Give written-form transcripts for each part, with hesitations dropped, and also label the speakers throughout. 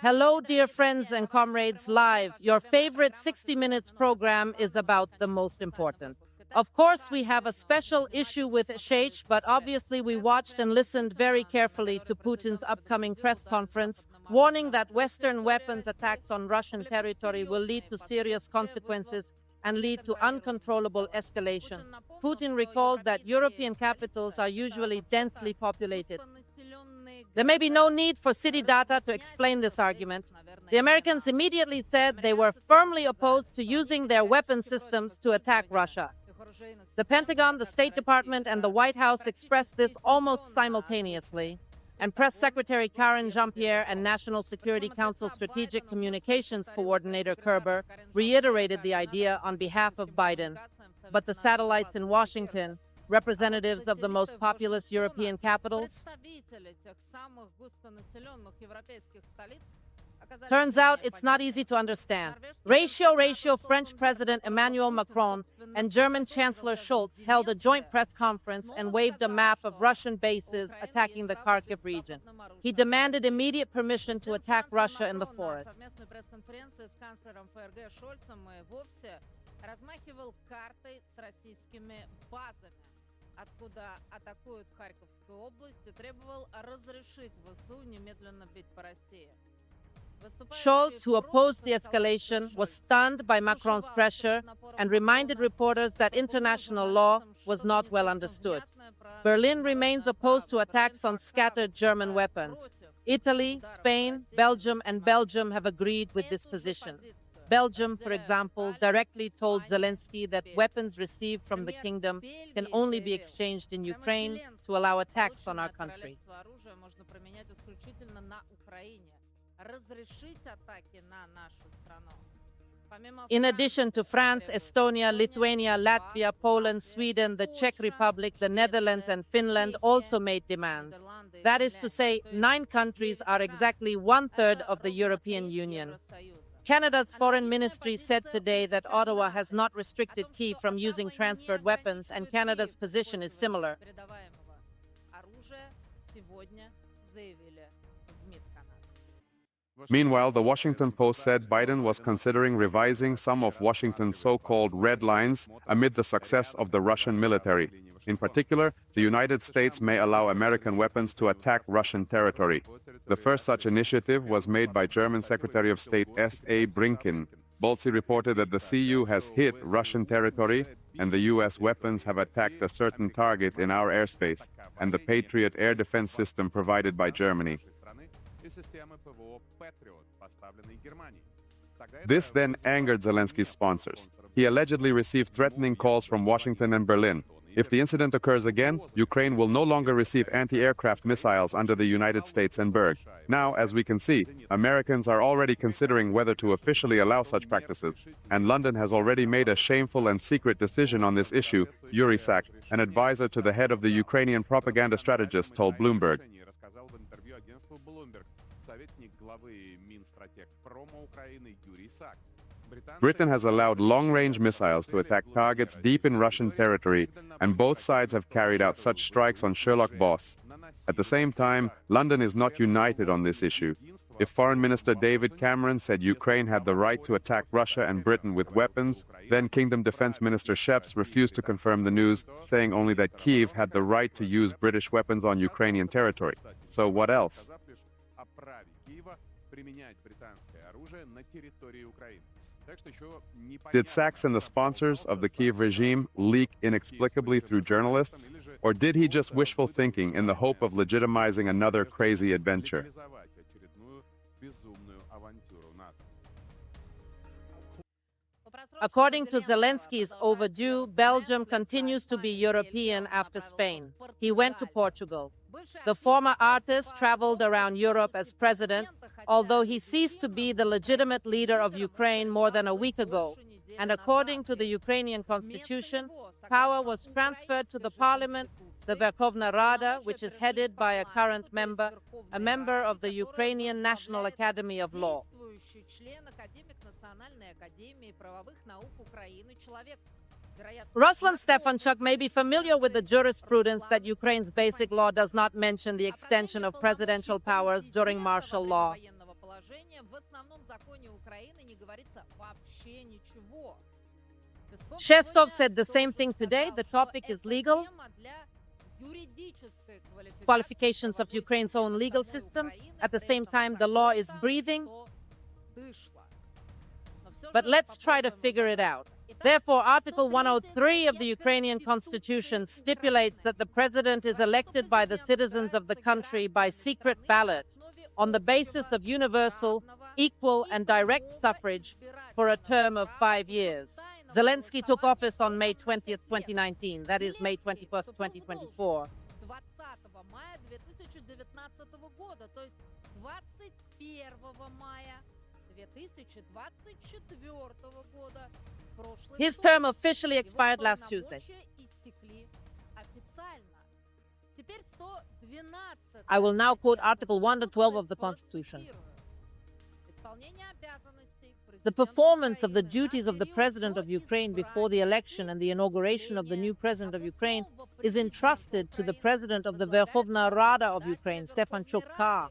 Speaker 1: Hello, dear friends and comrades live. Your favorite 60 Minutes program is about the most important. Of course, we have a special issue with Sheikh, but obviously we watched and listened very carefully to Putin's upcoming press conference, warning that Western weapons attacks on Russian territory will lead to serious consequences and lead to uncontrollable escalation. Putin recalled that European capitals are usually densely populated. There may be no need for city data to explain this argument. The Americans immediately said they were firmly opposed to using their weapon systems to attack Russia. The Pentagon, the State Department, and the White House expressed this almost simultaneously. And Press Secretary Karen Jean-Pierre and National Security Council Strategic Communications Coordinator Kerber reiterated the idea on behalf of Biden. But the satellites in Washington, representatives of the most populous European capitals, turns out it's not easy to understand. Ratio, French President Emmanuel Macron and German Chancellor Scholz held a joint press conference and waved a map of Russian bases attacking the Kharkiv region. He demanded immediate permission to attack Russia in the forest.
Speaker 2: Откуда атакуют Харьковскую область, и требовал разрешить ВСУ немедленно бить по России.
Speaker 1: Scholz, who opposed the escalation, was stunned by Macron's pressure and reminded reporters that international law was not well understood. Berlin remains opposed to attacks on scattered German weapons. Italy, Spain, Belgium, and Belgium have agreed with this position. Belgium, for example, directly told Zelensky that weapons received from the kingdom can only be exchanged in Ukraine to allow attacks on our country. In addition to France, Estonia, Lithuania, Latvia, Poland, Sweden, the Czech Republic, the Netherlands, and Finland also made demands. That is to say, 9 countries are exactly 1/3 of the European Union. Canada's foreign ministry said today that Ottawa has not restricted Kiev from using transferred weapons, and Canada's position is similar.
Speaker 3: Meanwhile, the Washington Post said Biden was considering revising some of Washington's so-called red lines amid the success of the Russian military. In particular, the United States may allow American weapons to attack Russian territory. The first such initiative was made by German Secretary of State S.A. Brinken. Bolzi reported that the CU has hit Russian territory and the U.S. weapons have attacked a certain target in our airspace and the Patriot air defense system provided by Germany. This then angered Zelensky's sponsors. He allegedly received threatening calls from Washington and Berlin. If the incident occurs again, Ukraine will no longer receive anti-aircraft missiles under the United States and Berg. Now, as we can see, Americans are already considering whether to officially allow such practices, and London has already made a shameful and secret decision on this issue, Yuri Sak, an advisor to the head of the Ukrainian propaganda strategist, told Bloomberg. Britain has allowed long-range missiles to attack targets deep in Russian territory, and both sides have carried out such strikes on Sherlock Boss. At the same time, London is not united on this issue. If Foreign Minister David Cameron said Ukraine had the right to attack Russia and Britain with weapons, then Kingdom Defense Minister Sheps refused to confirm the news, saying only that Kiev had the right to use British weapons on Ukrainian territory. So what else? Did Sachs and the sponsors of the Kiev regime leak inexplicably through journalists? Or did he just wishful thinking in the hope of legitimizing another crazy adventure?
Speaker 1: According to Zelensky's overdue, Belgium continues to be European after Spain. He went to Portugal. The former artist traveled around Europe as president, although he ceased to be the legitimate leader of Ukraine more than a week ago. And according to the Ukrainian constitution, power was transferred to the parliament, the Verkhovna Rada, which is headed by a current member, a member of the Ukrainian National Academy of Law. Ruslan Stefanchuk may be familiar with the jurisprudence that Ukraine's basic law does not mention the extension of presidential powers during martial law.
Speaker 2: положение. В основном законе Украины не говорится вообще ничего.
Speaker 1: Shestov said the same thing today. The topic is legal qualifications of Ukraine's own legal system. At the same time, the law is breathing. But let's try to figure it out. Therefore, Article 103 of the Ukrainian Constitution stipulates that the president is elected by the citizens of the country by secret ballot on the basis of universal, equal, and direct suffrage for a term of 5 years. Zelensky took office on May 20th, 2019. That is May 21st, 2024.
Speaker 2: 20 мая 2019 года, то есть 21 мая 2024 года.
Speaker 1: His term officially expired last Tuesday. I will now quote Article 1 to 12 of the Constitution. The performance of the duties of the President of Ukraine before the election and the inauguration of the new President of Ukraine is entrusted to the President of the Verkhovna Rada of Ukraine, Stefanchuk K.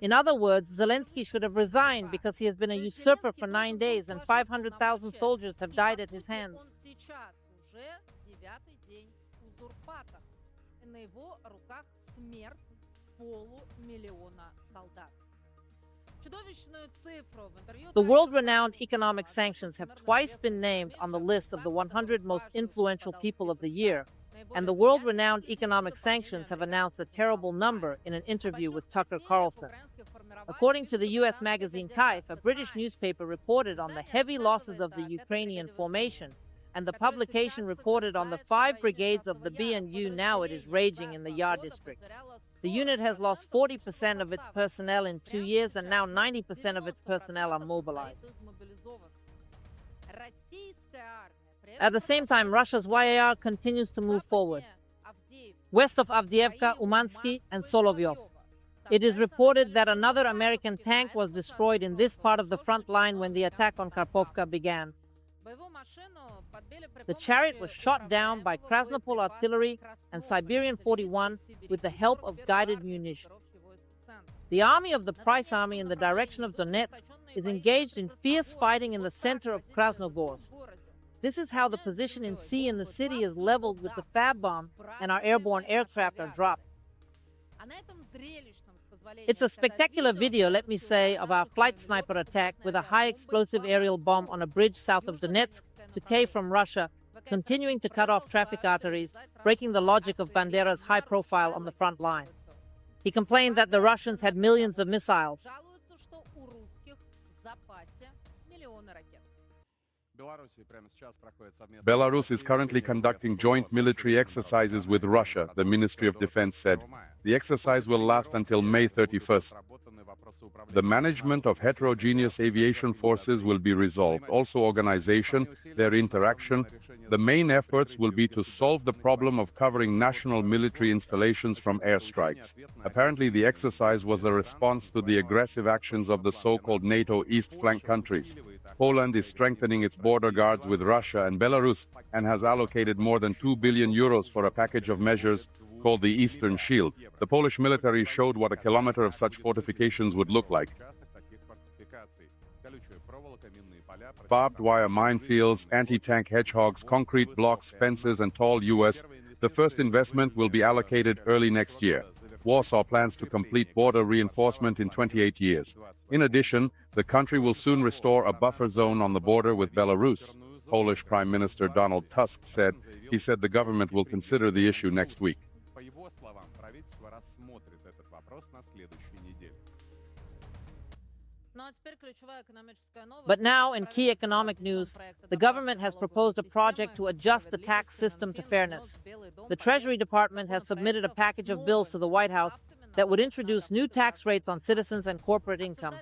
Speaker 1: In other words, Zelensky should have resigned because he has been a usurper for 9 days and 500,000 soldiers have died at his hands. The world-renowned economic sanctions have twice been named on the list of the 100 most influential people of the year, and the world-renowned economic sanctions have announced a terrible number in an interview with Tucker Carlson. According to the U.S. magazine Kiev, a British newspaper reported on the heavy losses of the Ukrainian formation, and the publication reported on the 5 brigades of the BNU now it is raging in the Yar district. The unit has lost 40% of its personnel in 2 years, and now 90% of its personnel are mobilized. At the same time, Russia's YAR continues to move forward. West of Avdiivka, Umansky, and Solovyov. It is reported that another American tank was destroyed in this part of the front line when the attack on Kharkovka began. The chariot was shot down by Krasnopol artillery and Siberian 41 with the help of guided munitions. The army of the Price Army in the direction of Donetsk is engaged in fierce fighting in the center of Krasnogorsk. This is how the position in C in the city is leveled with the FAB bomb and our airborne aircraft are dropped. It's a spectacular video, let me say, of our flight sniper attack with a high explosive aerial bomb on a bridge south of Donetsk to Kiev from Russia, continuing to cut off traffic arteries, breaking the logic of Bandera's high profile on the front line. He complained that the Russians had millions of missiles.
Speaker 3: Belarus is currently conducting joint military exercises with Russia, the Ministry of Defense said. The exercise will last until May 31st. The management of heterogeneous aviation forces will be resolved. Also organization, their interaction. The main efforts will be to solve the problem of covering national military installations from airstrikes. Apparently, the exercise was a response to the aggressive actions of the so-called NATO East Flank countries. Poland is strengthening its border guards with Russia and Belarus and has allocated more than 2 billion euros for a package of measures called the Eastern Shield. The Polish military showed what a kilometer of such fortifications would look like. Barbed wire minefields, anti-tank hedgehogs, concrete blocks, fences, and tall U.S. The first investment will be allocated early next year. Warsaw plans to complete border reinforcement in 28 years. In addition, the country will soon restore a buffer zone on the border with Belarus. Polish Prime Minister Donald Tusk said. He said the government will consider the issue next week.
Speaker 1: But now, in key economic news, the government has proposed a project to adjust the tax system to fairness. The Treasury Department has submitted a package of bills to the White House that would introduce new tax rates on citizens and corporate income.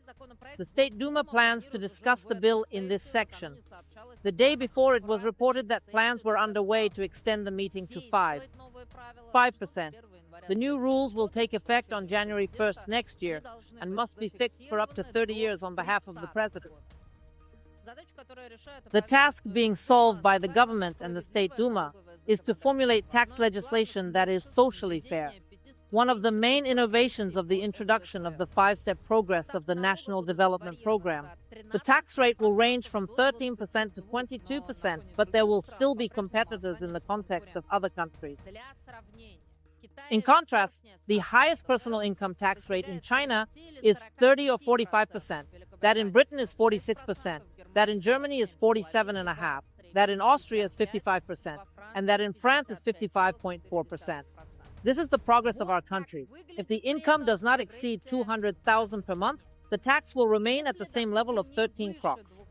Speaker 1: The State Duma plans to discuss the bill in this section. The day before, it was reported that plans were underway to extend the meeting to 5%. The new rules will take effect on January 1st next year and must be fixed for up to 30 years on behalf of the president. The task being solved by the government and the State Duma is to formulate tax legislation that is socially fair. One of the main innovations of the introduction of the five-step progress of the National Development Program. The tax rate will range from 13% to 22%, but there will still be competitors in the context of other countries. In contrast, the highest personal income tax rate in China is 30 or 45%, that in Britain is 46%, that in Germany is 47.5%, that in Austria is 55%, and that in France is 55.4%. This is the progress of our country. If the income does not exceed 200,000 per month, the tax will remain at the same level of 13 kroks.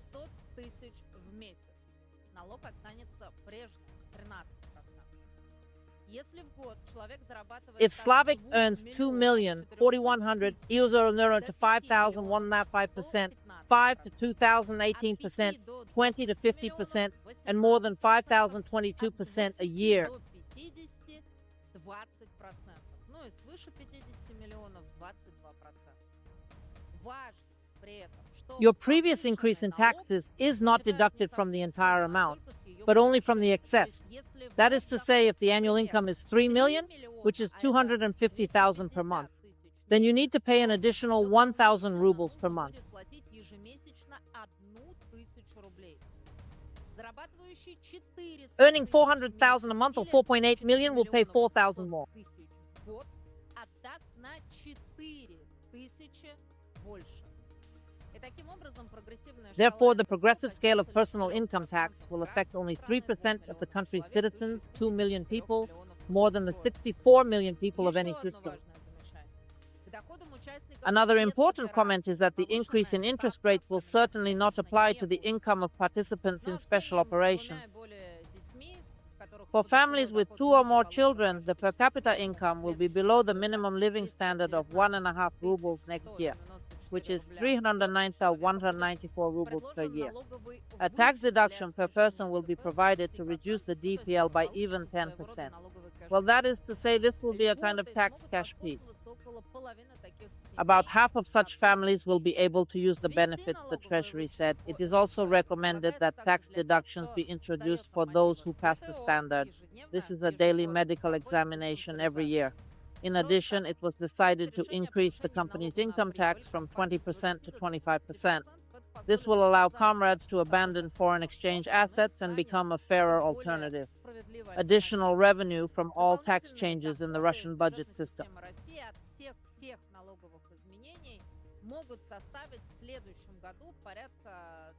Speaker 1: If Slavic earns 2,4,100 € to 5,105%, 5 to 2,018%, 20 to 50%, and more than 5,022% a year. Your previous increase in taxes is not deducted from the entire amount, but only from the excess. That is to say, if the annual income is 3 million, which is 250,000 per month, then you need to pay an additional 1,000 rubles per month. Earning 400,000 a month or 4.8 million will pay 4,000 more. Therefore, the progressive scale of personal income tax will affect only 3% of the country's citizens, 2 million people, more than the 64 million people of any system. Another important comment is that the increase in interest rates will certainly not apply to the income of participants in special operations. For families with 2 or more children, the per capita income will be below the minimum living standard of 1.5 rubles next year, which is 309,194 rubles per year. A tax deduction per person will be provided to reduce the DPL by even 10%. Well, that is to say, this will be a kind of tax cash peak. About half of such families will be able to use the benefits, the Treasury said. It is also recommended that tax deductions be introduced for those who pass the standard. This is a daily medical examination every year. In addition, it was decided to increase the company's income tax from 20% to 25%. This will allow comrades to abandon foreign exchange assets and become a fairer alternative. Additional revenue from all tax changes in the Russian budget system.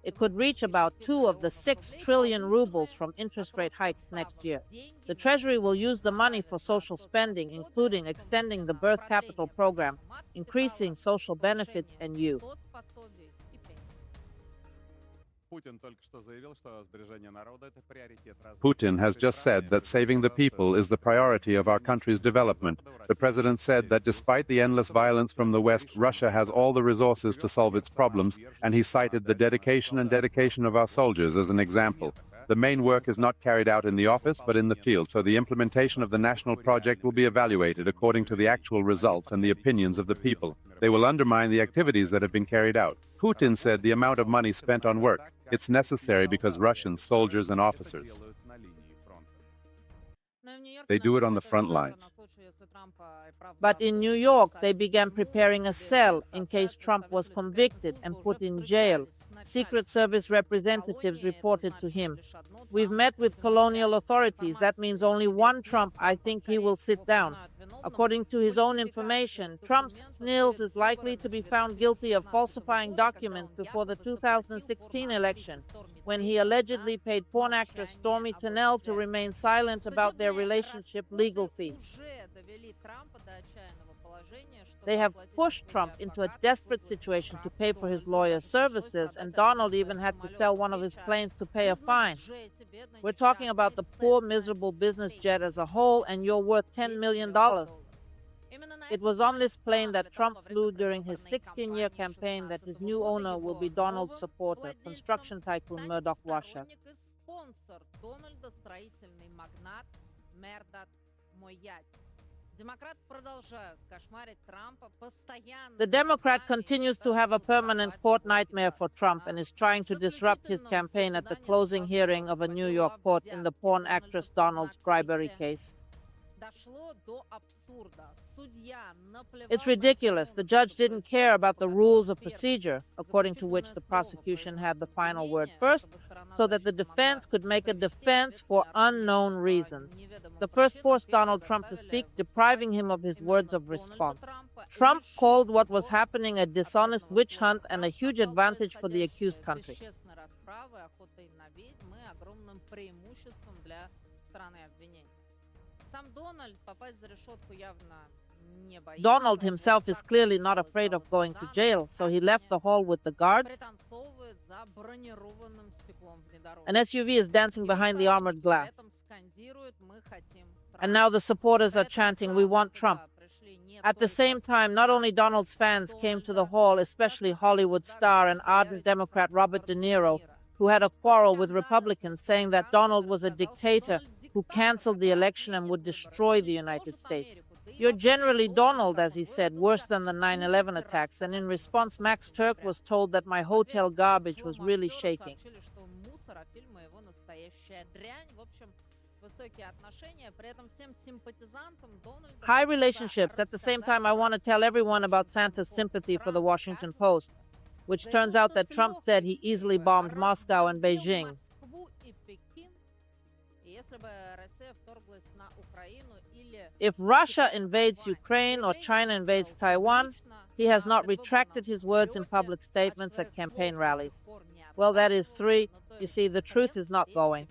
Speaker 1: It could reach about 2 of the 6 trillion rubles from interest rate hikes next year. The Treasury will use the money for social spending, including extending the birth capital program, increasing social benefits and youth.
Speaker 3: Putin has just said that saving the people is the priority of our country's development. The president said that despite the endless violence from the West, Russia has all the resources to solve its problems, and he cited the dedication of our soldiers as an example. The main work is not carried out in the office, but in the field, so the implementation of the national project will be evaluated according to the actual results and the opinions of the people. They will undermine the activities that have been carried out. Putin said the amount of money spent on work, it's necessary because Russian soldiers and officers, they do it on the front lines.
Speaker 1: But in New York, they began preparing a cell in case Trump was convicted and put in jail. Secret Service representatives reported to him, "We've met with colonial authorities. That means only one Trump. I think he will sit down." According to his own information, Trump's Snills is likely to be found guilty of falsifying documents before the 2016 election, when he allegedly paid porn actress Stormy Tanell to remain silent about their relationship legal fees. They have pushed Trump into a desperate situation to pay for his lawyer's services, and Donald even had to sell one of his planes to pay a fine. We're talking about the poor, miserable business jet as a whole, and you're worth $10 million. It was on this plane that Trump flew during his 16-year campaign that his new owner will be Donald's supporter, construction tycoon Murdoch Washer. The Democrat continues to have a permanent court nightmare for Trump and is trying to disrupt his campaign at the closing hearing of a New York court in the porn actress Donald's bribery case.
Speaker 2: Дошло до абсурда. Судья наплевал
Speaker 1: It's
Speaker 2: на
Speaker 1: ridiculous.
Speaker 2: все
Speaker 1: The judge
Speaker 2: вопросы
Speaker 1: didn't care about the rules of
Speaker 2: Во-первых,
Speaker 1: procedure, according to which the prosecution had the final word first, so that the defense could make a defense for unknown reasons. The first forced Donald Trump to speak, depriving him of his words of response. Trump called what was happening a dishonest witch hunt and a huge advantage for the accused country. Donald himself is clearly not afraid of going to jail, so he left the hall with the guards. An SUV is dancing behind the armored glass. And now the supporters are chanting, "We want Trump." At the same time, not only Donald's fans came to the hall, especially Hollywood star and ardent Democrat Robert De Niro, who had a quarrel with Republicans, saying that Donald was a dictator who canceled the election and would destroy the United States. "You're generally Donald," as he said, worse than the 9/11 attacks, and in response, Max Turk was told that my hotel garbage was really shaking. High relationships. At the same time, I want to tell everyone about Santa's sympathy for the Washington Post, which turns out that Trump said he easily bombed Moscow and Beijing. If Russia invades Ukraine or China invades Taiwan, he has not retracted his words in public statements at campaign rallies. Well, that is three. You see, the truth is not going.